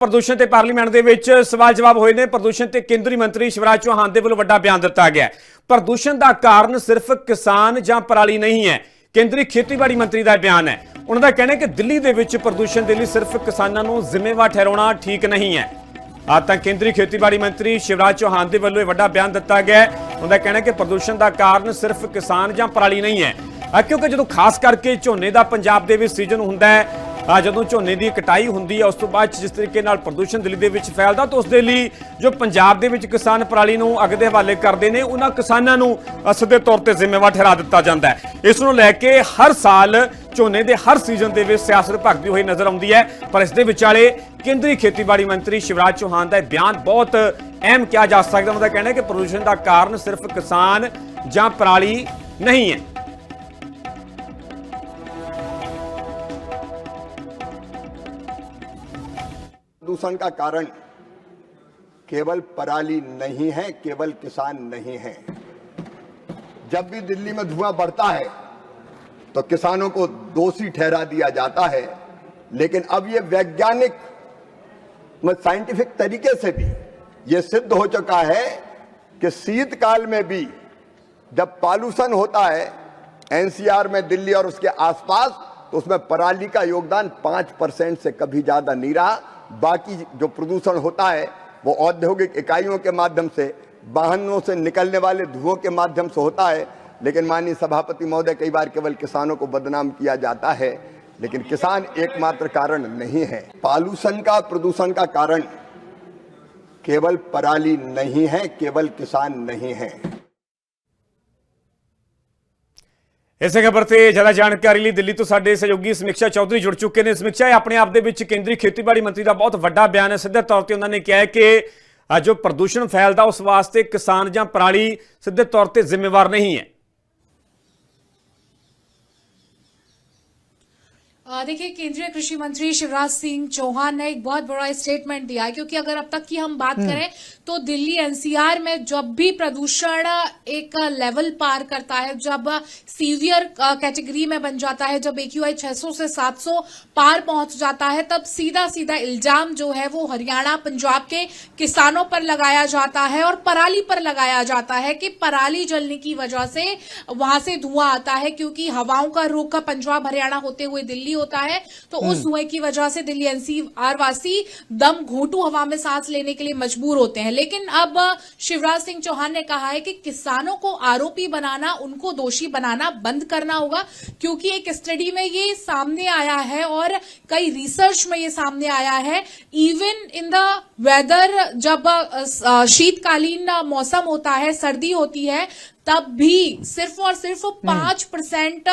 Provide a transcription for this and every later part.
प्रदूषण ते पार्लीमेंट दे विच सवाल जवाब होए ने। प्रदूषण ते केंद्रीय मंत्री शिवराज चौहान दे वल्लों वड्डा बयान दिता गया। प्रदूषण दा कारण सिर्फ किसान जां पराली नहीं है, केंद्रीय खेतीबाड़ी मंत्री दा बयान है। उन्हां दा कहना है कि दिल्ली दे विच प्रदूषण दे लई सिर्फ किसानां नूं जिम्मेवार ठहराउणा ठीक नहीं है। तां केंद्रीय खेतीबाड़ी मंत्री शिवराज चौहान दे वल्लों वड्डा बयान दिता गया। उन्हां दा कहना है कि प्रदूषण दा कारण सिर्फ किसान जां पराली नहीं है, क्योंकि जदों खास करके झोने दा पंजाब दे विच सीजन हुंदा है, ਜਦੋਂ ਝੋਨੇ ਦੀ ਕਟਾਈ ਹੁੰਦੀ ਹੈ ਉਸ ਤੋਂ ਬਾਅਦ ਜਿਸ ਤਰੀਕੇ ਨਾਲ ਪ੍ਰਦੂਸ਼ਣ ਦਿੱਲੀ ਦੇ ਵਿੱਚ ਫੈਲਦਾ ਤਾਂ ਉਸ ਦੇ ਲਈ ਜੋ ਪੰਜਾਬ ਦੇ ਵਿੱਚ ਕਿਸਾਨ ਪਰਾਲੀ ਨੂੰ ਅੱਗ ਦੇ ਹਵਾਲੇ ਕਰਦੇ ਨੇ ਉਹਨਾਂ ਕਿਸਾਨਾਂ ਨੂੰ ਸਿੱਧੇ ਤੌਰ ਤੇ ਜ਼ਿੰਮੇਵਾਰ ਠਹਿਰਾ ਦਿੱਤਾ ਜਾਂਦਾ ਹੈ। ਇਸ ਨੂੰ ਲੈ ਕੇ ਹਰ ਸਾਲ ਝੋਨੇ ਦੇ ਹਰ ਸੀਜ਼ਨ ਦੇ ਵਿੱਚ ਸਿਆਸਤ ਭਖਦੀ ਹੋਈ ਨਜ਼ਰ ਆਉਂਦੀ ਹੈ, ਪਰ ਇਸ ਦੇ ਵਿਚਾਲੇ ਕੇਂਦਰੀ ਖੇਤੀਬਾੜੀ ਮੰਤਰੀ शिवराज चौहान ਦਾ ਬਿਆਨ ਬਹੁਤ ਅਹਿਮ ਕਿਹਾ ਜਾ ਸਕਦਾ। ਉਹਨਾਂ ਦਾ ਕਹਿਣਾ ਹੈ ਕਿ ਪ੍ਰਦੂਸ਼ਣ ਦਾ ਕਾਰਨ ਸਿਰਫ ਕਿਸਾਨ ਜਾਂ ਪਰਾਲੀ ਨਹੀਂ ਹੈ। प्रदूषण का कारण केवल पराली नहीं है, केवल किसान नहीं है। जब भी दिल्ली में धुआं बढ़ता है तो किसानों को दोषी ठहरा दिया जाता है, लेकिन अब ये वैज्ञानिक साइंटिफिक तरीके से भी ये सिद्ध हो चुका है कि शीतकाल में भी जब पॉल्यूशन होता है एनसीआर में दिल्ली और उसके आसपास, तो उसमें पराली का योगदान 5% से कभी ज्यादा नहीं रहा। बाकी जो प्रदूषण होता है वो औद्योगिक इकाइयों के माध्यम से, वाहनों से निकलने वाले धुओं के माध्यम से होता है। लेकिन माननीय सभापति महोदय, कई बार केवल किसानों को बदनाम किया जाता है, लेकिन किसान एकमात्र कारण नहीं है। पॉल्यूशन का, प्रदूषण का कारण केवल पराली नहीं है, केवल किसान नहीं है। इस खबर से ज्यादा जानकारी लिए दिल्ली तो साडे सहयोगी समीक्षा चौधरी जुड़ चुके हैं। समीक्षा अपने आप दे विच केंद्रीय खेतीबाड़ी मंत्री का बहुत वड्डा बयान है। सीधे तौर पर उन्होंने कहा है कि जो प्रदूषण फैलता उस वास्ते किसान जां पराली सीधे तौर पर जिम्मेवार नहीं है। देखिए, केंद्रीय कृषि मंत्री शिवराज सिंह चौहान ने एक बहुत बड़ा स्टेटमेंट दिया है, क्योंकि अगर अब तक की हम बात करें तो दिल्ली एनसीआर में जब भी प्रदूषण एक लेवल पार करता है, जब सीवियर कैटेगरी में बन जाता है, जब AQI 600 से 700 पार पहुंच जाता है, तब सीधा सीधा इल्जाम जो है वो हरियाणा पंजाब के किसानों पर लगाया जाता है और पराली पर लगाया जाता है कि पराली जलने की वजह से वहां से धुआं आता है, क्योंकि हवाओं का रुख पंजाब हरियाणा होते हुए दिल्ली होता है, तो उस धुएं की वजह से दिल्ली एनसीआर वासी दम घोंटू हवा में सांस लेने के लिए मजबूर होते हैं। लेकिन अब शिवराज सिंह चौहान ने कहा है कि किसानों को आरोपी बनाना, उनको दोषी बनाना बंद करना होगा, क्योंकि एक स्टडी में ये सामने आया है और कई रिसर्च में ये सामने आया है, इवन इन द वेदर, जब शीतकालीन मौसम होता है, सर्दी होती है, तब भी सिर्फ और सिर्फ 5%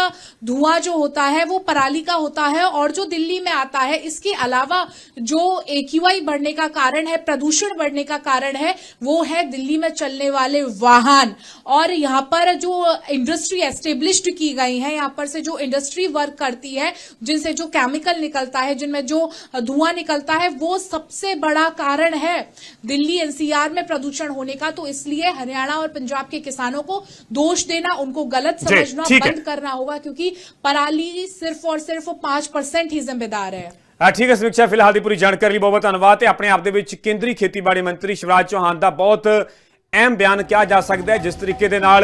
धुआं जो होता है वो पराली का होता है। और जो दिल्ली में आता है, इसके अलावा जो AQI बढ़ने का कारण है, प्रदूषण बढ़ने का कारण है, वो है दिल्ली में चलने वाले वाहन। और यहाँ पर जो इंडस्ट्री एस्टेब्लिश्ड की गई है, यहाँ पर से जो इंडस्ट्री वर्क करती है, जिनसे जो केमिकल निकलता है, जिनमें जो धुआं निकलता है, वो सबसे बड़ा कारण है दिल्ली एनसीआर में प्रदूषण होने का। तो इसलिए हरियाणा और पंजाब के किसानों को दोष देना, उनको गलत समझना बंद करना होगा, क्योंकि पराली सिर्फ और सिर्फ 5% ही जिम्मेदार है। ठीक है समीक्षा, फिलहाल की पूरी जानकारी लिए बहुत बहुत धन्यवाद। अपने आप दे केंद्रीय खेतीबाड़ी मंत्री शिवराज चौहान का बहुत अहम बयान किया जा सकता है, जिस तरीके दे नाल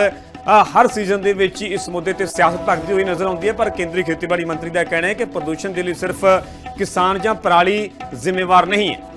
हर सीजन दे विच इस मुद्दे ते सियासत भखदी हुई नजर आती है। पर केंद्रीय खेतीबाड़ी मंत्री का कहना है कि प्रदूषण के लिए सिर्फ किसान जां पराली जिम्मेवार नहीं है।